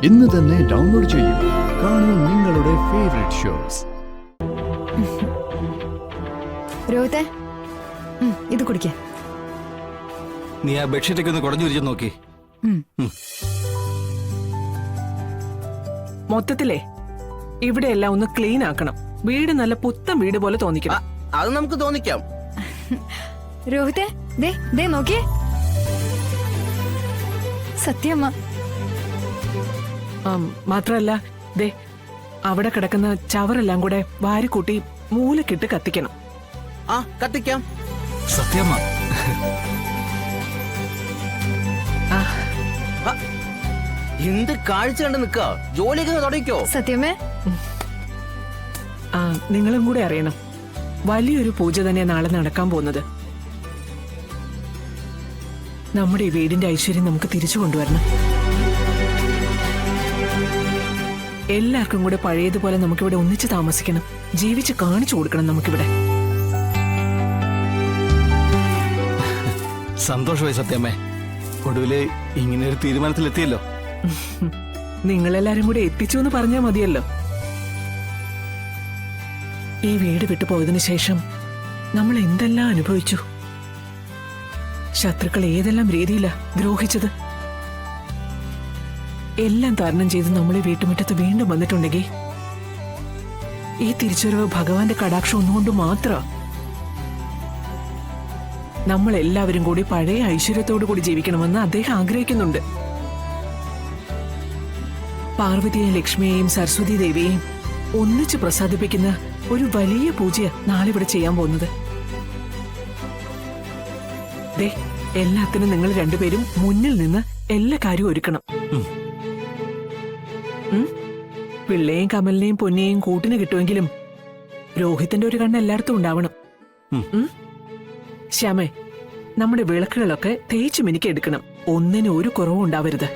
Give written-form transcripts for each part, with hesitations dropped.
ഇന്ന് തന്നെ ഡൗൺലോഡ് ചെയ്യൂ. കാണൂ നിങ്ങളുടെ ഫേവറേറ്റ് ഷോസ്. രോഹിത്തെ, ഇത് കുടിക്കേ. നീ ആ ബെഡ്ഷീറ്റൊക്കെ ഒന്ന് കുടഞ്ഞു വിരിച്ചു നോക്കി. മൊത്തത്തിലേ ഇവിടെയെല്ലാം ഒന്ന് ക്ലീൻ ആക്കണം. വീട് നല്ല പുത്തൻ വീട് പോലെ തോന്നിക്കണം. അത് നമുക്ക് തോന്നിക്കാം. രോഹിത്തെ, ദേ ദേ നോക്കിയേ. സത്യമ്മ. മാത്രല്ല ദേ അവിടെ കിടക്കുന്ന ചവറെല്ലാം കൂടെ വാരിക്കൂട്ടി മൂലക്കിട്ട് കത്തിക്കണം. ആ കത്തിക്കാം. സത്യമ്മ, എന്ത് കാഴ്ച കണ്ട് നിക്ക. ജോലിയൊക്കെ തുടങ്ങിക്കോ. സത്യമേ, നിങ്ങളും കൂടെ അറിയണം, വലിയൊരു പൂജ തന്നെ നാളെ നടക്കാൻ പോകുന്നത്. നമ്മുടെ ഈ വീടിന്റെ ഐശ്വര്യം നമുക്ക് തിരിച്ചു കൊണ്ടുവരണം. എല്ലാവർക്കും കൂടെ പഴയതുപോലെ നമുക്കിവിടെ ഒന്നിച്ച് താമസിക്കണം. ജീവിച്ച് കാണിച്ചു കൊടുക്കണം നമുക്കിവിടെ. സന്തോഷമായി സത്യമ്മേ. ഒടുവില് ഇങ്ങനെ ഒരു തീരുമാനത്തിലെത്തിയല്ലോ. നിങ്ങളെല്ലാരും കൂടെ എത്തിച്ചു എന്ന് പറഞ്ഞാൽ മതിയല്ലോ. ഈ വീട് വിട്ടു പോയതിനു ശേഷം നമ്മൾ എന്തെല്ലാം അനുഭവിച്ചു. ശത്രുക്കൾ ഏതെല്ലാം രീതിയിലാ ദ്രോഹിച്ചത്. എല്ലാം തരണം ചെയ്ത് നമ്മൾ ഈ വീട്ടുമുറ്റത്ത് വീണ്ടും വന്നിട്ടുണ്ടെങ്കിൽ ഈ തിരിച്ചറിവ് ഭഗവാന്റെ കടാക്ഷം ഒന്നുകൊണ്ട് മാത്രം. നമ്മൾ എല്ലാവരും കൂടി പഴയ ഐശ്വര്യത്തോടു കൂടി ജീവിക്കണമെന്ന് അദ്ദേഹം ആഗ്രഹിക്കുന്നുണ്ട്. പാർവതിയെയും ലക്ഷ്മിയെയും സരസ്വതി ദേവിയെയും ഒന്നിച്ച് പ്രസാദിപ്പിക്കുന്ന ഒരു വലിയ പൂജ നാളെ ഇവിടെ ചെയ്യാൻ പോകുന്നത്. ദേ, എല്ലാത്തിനും നിങ്ങൾ രണ്ടുപേരും മുന്നിൽ നിന്ന് എല്ലാ കാര്യവും ഒരുക്കണം. പിള്ളയെയും കമലിനെയും പൊന്നിയെയും കൂട്ടിന് കിട്ടുമെങ്കിലും രോഹിത്തിന്റെ ഒരു കണ്ണ് എല്ലായിടത്തും ഉണ്ടാവണം. ശ്യാമേ, നമ്മുടെ വിളക്കുകളൊക്കെ തേച്ചു മിനുക്കി എടുക്കണം. ഒന്നിനും ഒരു കുറവും ഉണ്ടാവരുത്.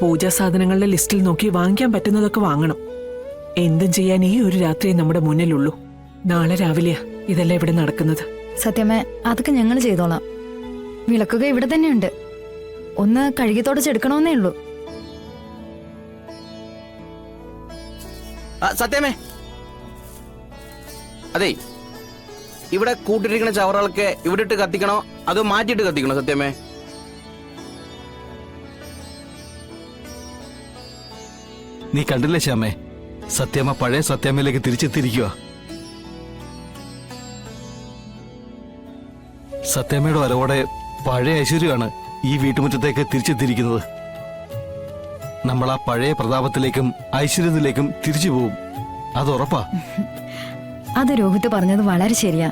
പൂജാ സാധനങ്ങളുടെ ലിസ്റ്റിൽ നോക്കി വാങ്ങിക്കാൻ പറ്റുന്നതൊക്കെ വാങ്ങണം. എന്തും ചെയ്യാൻ ഈ ഒരു രാത്രിയെ നമ്മുടെ മുന്നിലുള്ളൂ. നാളെ രാവിലെയാ ഇതെല്ലാം ഇവിടെ നടക്കുന്നത്. സത്യമേ, അതൊക്കെ ഞങ്ങൾ ചെയ്തോളാം. വിളക്കുക ഇവിടെ തന്നെയുണ്ട്. ഒന്ന് കഴുകി തുടച്ചെടുക്കണമെന്നേ ഉള്ളൂ. സത്യമേ, അതെ, ഇവിടെ കൂട്ടിരിക്കുന്ന ചവറുകളൊക്കെ ഇവിടെ ഇട്ട് കത്തിക്കണോ അതോ മാറ്റിയിട്ട് കത്തിക്കണോ? സത്യമേ, നീ കണ്ടില്ലേ ശ്യാമേ, സത്യമ്മ പഴയ സത്യമ്മയിലേക്ക് തിരിച്ചെത്തിയിരിക്കുക. സത്യമ്മയുടെ വരവോടെ പഴയ ഐശ്വര്യമാണ് ഈ വീട്ടുമുറ്റത്തേക്ക് തിരിച്ചെത്തിയിരിക്കുന്നത്. നമ്മൾ ആ പഴയ പ്രതാപത്തിലേക്കും ഐശ്വര്യത്തിലേക്കും തിരിച്ചു പോവും. അത് ഉറപ്പാ. അത് രോഹിത് പറഞ്ഞത് വളരെ ശരിയാ.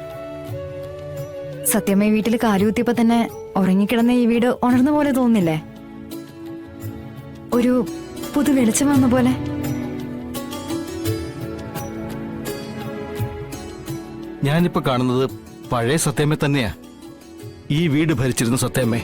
സത്യമേ വീട്ടിൽ കാലുകുത്തിയപ്പോ തന്നെ ഉറങ്ങിക്കിടന്ന ഈ വീട് ഉണർന്ന പോലെ തോന്നില്ലേ? ഒരു പുതു വെളിച്ചം വന്ന പോലെ. ഞാനിപ്പോ കാണുന്നത് പഴയ സത്യമ്മ തന്നെയാ. ഈ വീട് ഭരിച്ചിരുന്ന സത്യമ്മേ.